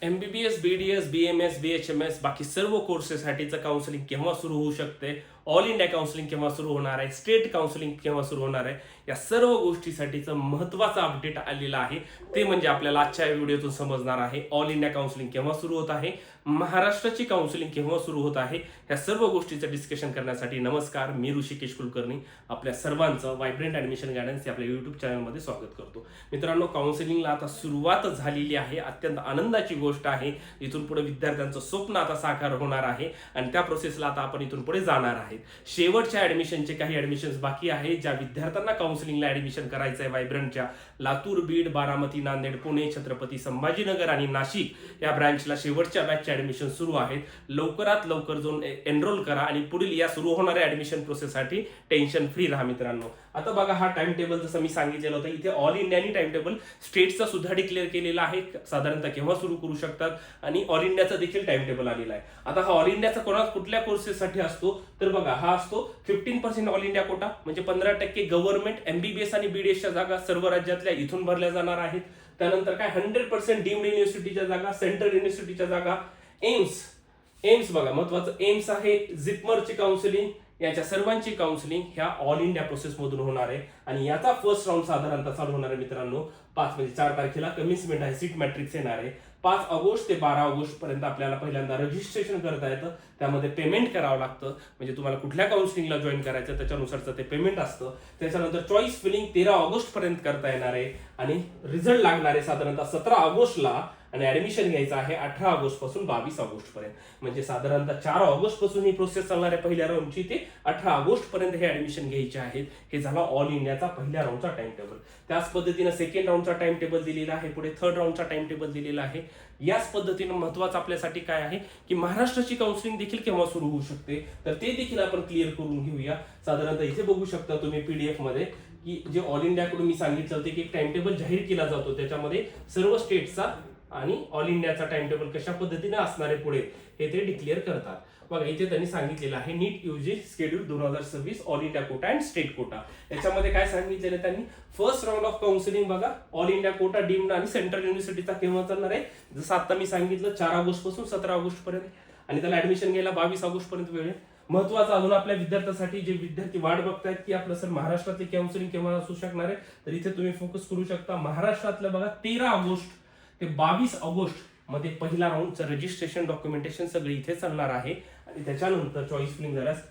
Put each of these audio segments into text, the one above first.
MBBS, BDS, BMS, BHMS बाकी सर्व कोर्सेससाठीचं counselling केव्हा सुरू होऊ शकते, ऑल इंडिया काउन्सिलिंग केव्हा सुरू होणार आहे, स्टेट काउन्सिलिंग केव्हा सुरू होणार आहे, या सर्व गोष्टीसाठीचं महत्त्वाचं अपडेट आलेलं आहे. ते म्हणजे आपल्याला आजच्या व्हिडिओतून समजणार आहे. ऑल इंडिया काउन्सिलिंग केव्हा सुरू होत आहे, महाराष्ट्राची काउन्सिलिंग केव्हा सुरू होत आहे, या सर्व गोष्टीचं डिस्कशन करण्यासाठी नमस्कार, मी ऋषिकेश कुलकर्णी आपल्या सर्वांचं व्हायब्रंट ॲडमिशन गायडन्स या आपल्या यूट्यूब चॅनलमध्ये स्वागत करतो. मित्रांनो, काउन्सिलिंगला आता सुरुवात झालेली आहे. अत्यंत आनंदाची गोष्ट आहे. इथून पुढे विद्यार्थ्यांचं स्वप्न आता साकार होणार आहे आणि त्या प्रोसेसला आता आपण इथून पुढे जाणार आहे. शेवटच्या ॲडमिशनचे काही ॲडमिशन्स बाकी आहे. ज्या विद्यार्थ्यांना काउन्सिलिंगला ॲडमिशन करायचं आहे व्हायब्रंटच्या लातूर, बीड, बारामती, नांदेड, पुणे, छत्रपती संभाजीनगर आणि नाशिक या ब्रँचला शेवटच्या बॅचचे ॲडमिशन सुरू आहेत. लवकरात लवकर जाऊन एनरोल करा आणि पुढील या सुरू होणाऱ्या ॲडमिशन प्रोसेससाठी टेन्शन फ्री राहा. मित्रांनो, आता बघा, हा टाइम टेबल जसं मी सांगितलेलं होतं, इथे ऑल इंडियानी टाइम टेबल स्टेटचा सुद्धा डिक्लेअर केलेला आहे, साधारणतः केव्हा सुरू करू शकतात, आणि ऑल इंडियाचा देखील टाइम टेबल आलेला आहे. आता हा ऑल इंडियाचा कुठल्या कोर्सेससाठी असतो तर बघा, हा असतो 15% ऑल इंडिया कोटा, म्हणजे 15% गव्हर्नमेंट MBBS आणि BDSच्या जागा सर्व राज्यातल्या इथून भरल्या जाणार आहेत. त्यानंतर काय 100% डीम्ड युनिव्हर्सिटीच्या जागा, सेंट्रल युनिव्हर्सिटीच्या जागा, एम्स बघा, महत्वाचं एम्स आहे, जिपमरची काउन्सिलिंग, याच्या सर्वांची काउन्सिलिंग ह्या ऑल इंडिया प्रोसेस मधून होणार आहे. आणि याचा फर्स्ट राऊंड साधारणतः चालू होणार आहे मित्रांनो 4 तारखेला कमिन्समेंट आहे, सीट मॅट्रिक्स येणार आहे. 5 ऑगस्ट ते 12 ऑगस्ट पर्यंत आपल्याला पहिल्यांदा रजिस्ट्रेशन करता येतं. त्यामध्ये पेमेंट करावं लागतं, म्हणजे तुम्हाला कुठल्या काउन्सिलिंगला जॉईन करायचं त्याच्यानुसारचं ते पेमेंट असतं. त्याच्यानंतर चॉईस फिलिंग 13 ऑगस्ट पर्यंत करता येणार आहे आणि रिझल्ट लागणार आहे साधारणतः 17 ऑगस्टला, आणि ऍडमिशन घ्यायचं आहे 18 ऑगस्ट पासून 22 ऑगस्ट पर्यंत. म्हणजे साधारणतः 4 ऑगस्ट पासून ही प्रोसेस चालणार आहे पहिल्या राऊंडची, ते 18 ऑगस्ट पर्यंत हे ऍडमिशन घ्यायचे आहेत. हे झाला ऑल इंडियाचा पहिल्या राऊंडचा टाइम टेबल. त्याच पद्धतीनं सेकंड राऊंडचा टाइम टेबल दिलेला आहे, पुढे थर्ड राऊंडचा टाइम टेबल दिलेला आहे. याच पद्धतीनं महत्वाचं आपल्यासाठी काय आहे की महाराष्ट्राची काउन्सिलिंग देखील केव्हा सुरू होऊ शकते, तर ते देखील आपण क्लिअर करून घेऊया. साधारणतः इथे बघू शकता तुम्ही PDF मध्ये की जे ऑल इंडियाकडून मी सांगितलं होतं की एक टाइम टेबल जाहीर केला जातो, त्याच्यामध्ये सर्व स्टेटचा आणि ऑल इंडियाचा टाइम टेबल कशा पद्धतीने असणार आहे पुढे हे ते डिक्लेअर करतात. बघा, इथे त्यांनी सांगितलेलं आहे नीट UG schedule 2026 all India quota and state quota. याच्यामध्ये काय सांगितलेलं त्यांनी, फर्स्ट राऊंड ऑफ काउन्सिलिंग बघा, ऑल इंडिया कोटा, डीम्ड आणि सेंट्रल युनिव्हर्सिटीचा केव्हा चालणार आहे, जसं आता मी सांगितलं 4 ऑगस्ट पासून 17 ऑगस्ट पर्यंत, आणि त्याला ऍडमिशन घ्यायला 22 ऑगस्ट पर्यंत वेळ आहे. महत्वाचं अजून आपल्या विद्यार्थ्यांसाठी, जे विद्यार्थी वाट बघतायत की आपलं सर महाराष्ट्रातली काउन्सिलिंग केव्हा असू शकणार आहे, तर इथे तुम्ही फोकस करू शकता. महाराष्ट्रातलं बघा 13 ऑगस्ट ते 22 ऑगस्ट मध्ये पहिला राऊंडचं रजिस्ट्रेशन, डॉक्युमेंटेशन सगळे इथे चालणार आहे. आणि त्याच्यानंतर चॉईस फिलिंग झाल्यास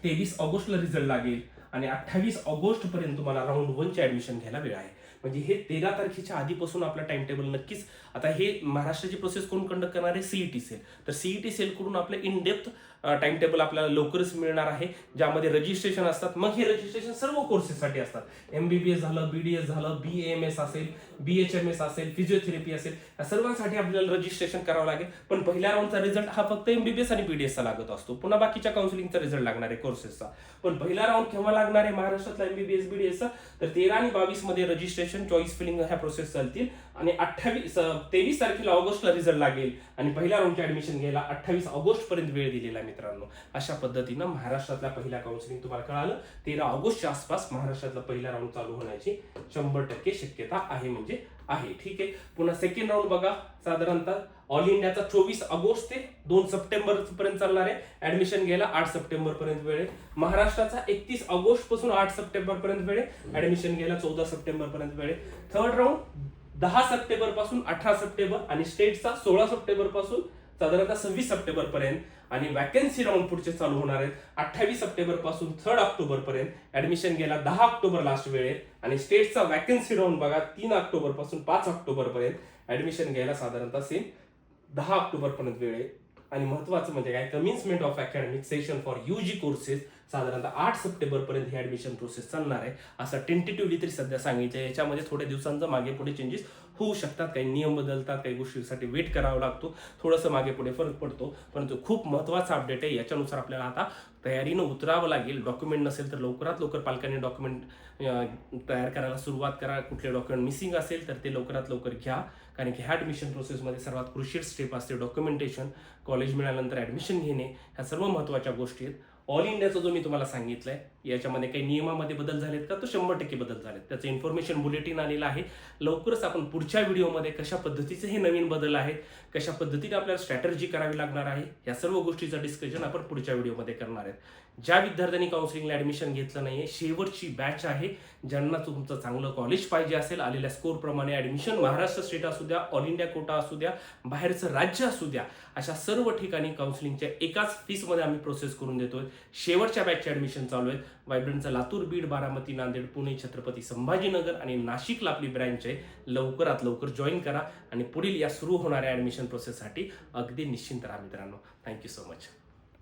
23 ऑगस्टला रिझल्ट लागेल आणि 28 ऑगस्ट पर्यंत तुम्हाला राऊंड 1चे ऍडमिशन घ्यायला वेळ आहे. म्हणजे हे 13 तारखेच्या आधीपासून आपला टाइम टेबल नक्कीच. आता हे महाराष्ट्राची प्रोसेस कोण कंडक्ट करणार आहे, CET सेल. तर CET सेल कडून आपलं इन डेप्थ टाइम टेबल आपल्याला लवकरच मिळणार आहे, ज्यामध्ये रजिस्ट्रेशन असतात. मग हे रजिस्ट्रेशन सर्व कोर्सेससाठी असतात. MBBS झालं, BDS झालं, BAMS असेल, BHMS असेल, फिजिओथेरपी असेल, या सर्वांसाठी आपल्याला रजिस्ट्रेशन करावं लागेल. पण पहिल्या राऊंडचा रिझल्ट हा फक्त MBBS आणि BDSचा लागत असतो, पुन्हा बाकीच्या काउन्सिलिंगचा रिझल्ट लागणार आहे कोर्सेसचा. पण पहिला राऊंड केव्हा लागणार आहे महाराष्ट्रातला MBBS BDSचा, तर 13 आणि 22 मध्ये रजिस्ट्रेशन, चॉईस फिलिंग ह्या प्रोसेस चालतील. आणि 23 तारखेला ऑगस्टला रिझल्ट लागेल आणि पहिल्या राऊंडचे ऍडमिशन घ्यायला 28 ऑगस्ट पर्यंत वेळ दिलेला आहे मित्रांनो. अशा पद्धतीनं महाराष्ट्रातल्या पहिल्या काउन्सिलिंग तुम्हाला कळालं 13 ऑगस्टच्या आसपास महाराष्ट्रातला पहिला राऊंड चालू होण्याची 100% शक्यता आहे, म्हणजे आहे. ठीक आहे. पुन्हा सेकंड राऊंड बघा, साधारणतः ऑल इंडियाचा 24 ऑगस्ट ते 2 सप्टेंबर पर्यंत चालणार आहे. ऍडमिशन घ्यायला 8 सप्टेंबर पर्यंत वेळ आहे. महाराष्ट्राचा 31 ऑगस्ट पासून 8 सप्टेंबर पर्यंत वेळ आहे. ऍडमिशन घ्यायला 14 सप्टेंबर पर्यंत वेळ आहे. थर्ड राऊंड 10 सप्टेंबर पासून 18 सप्टेंबर आणि स्टेटचा 16 सप्टेंबर पासून साधारणतः 26 सप्टेंबर पर्यंत. आणि वॅकन्सी राऊंड पुढचे चालू होणार आहेत 28 सप्टेंबर पासून 3 ऑक्टोबर पर्यंत. ऍडमिशन घ्यायला 10 ऑक्टोबर लास्ट वेळ आहे. आणि स्टेटचा वॅकन्सी राऊंड बघा 3 ऑक्टोबर पासून 5 ऑक्टोबर पर्यंत. ऍडमिशन घ्यायला साधारणतः सेम 10 ऑक्टोबर पर्यंत वेळ आहे. आणि महत्वाचं म्हणजे काय, commencement of academic session for UG courses साधारणतः 8 सप्टेंबर पर्यंत ही ऍडमिशन प्रोसेस चालणार आहे, असं टेंटेटिव्हली तरी सध्या सांगितलं. याच्यामध्ये थोड्या दिवसांचं मागे पुढे चेंजेस होऊ शकतात, काही नियम बदलतात, काही गोष्टींसाठी वेट करावं लागतो, थोडंसं मागे पुढे फरक पडतो. परंतु खूप महत्त्वाचा अपडेट आहे. याच्यानुसार आपल्याला आता तयारीनं उतरावं लागेल. डॉक्युमेंट नसेल तर लवकरात लवकर पालकांनी डॉक्युमेंट तयार करायला सुरुवात करा. कुठले डॉक्युमेंट मिसिंग असेल तर ते लवकरात लवकर घ्या, कारण की ह्या ॲडमिशन प्रोसेसमध्ये सर्वात क्रुशियल स्टेप असते डॉक्युमेंटेशन. कॉलेज मिळाल्यानंतर ॲडमिशन घेणे, ह्या सर्व महत्त्वाच्या गोष्टी आहेत. ऑल इंडियाचा जो मी तुम्हाला सांगितलंय याच्यामध्ये काही नियमामध्ये बदल झालेत का, तो 100% बदल झालेत. त्याचं इन्फॉर्मेशन बुलेटिन आलेलं आहे. लवकरच आपण पुढच्या व्हिडिओमध्ये कशा पद्धतीचे हे नवीन बदल आहेत, कशा पद्धतीने आपल्याला स्ट्रॅटर्जी करावी लागणार आहे, या सर्व गोष्टीचं डिस्कशन आपण पुढच्या व्हिडिओमध्ये करणार आहेत. ज्या विद्यार्थ्यांनी काउन्सिलिंगला ऍडमिशन घेतलं नाहीये, शेवटची बॅच आहे. ज्यांना तुमचं चांगलं कॉलेज पाहिजे असेल, आलेल्या स्कोर प्रमाणे ऍडमिशन महाराष्ट्र स्टेट असू द्या, ऑल इंडिया कोटा असू द्या, बाहेरचं राज्य असू द्या, अशा सर्व ठिकाणी काउन्सिलिंगच्या एकाच फीसमध्ये आम्ही प्रोसेस करून देतोय. शेवटच्या बॅचचे ऍडमिशन चालू आहेत. व्हायब्रंटचं लातूर, बीड, बारामती, नांदेड, पुणे, छत्रपती संभाजीनगर आणि नाशिकला आपली ब्रँच आहे. लवकरात लवकर जॉईन करा आणि पुढील या सुरू होणाऱ्या ऍडमिशन प्रोसेससाठी अगदी निश्चिंत राहा मित्रांनो. Thank you so much.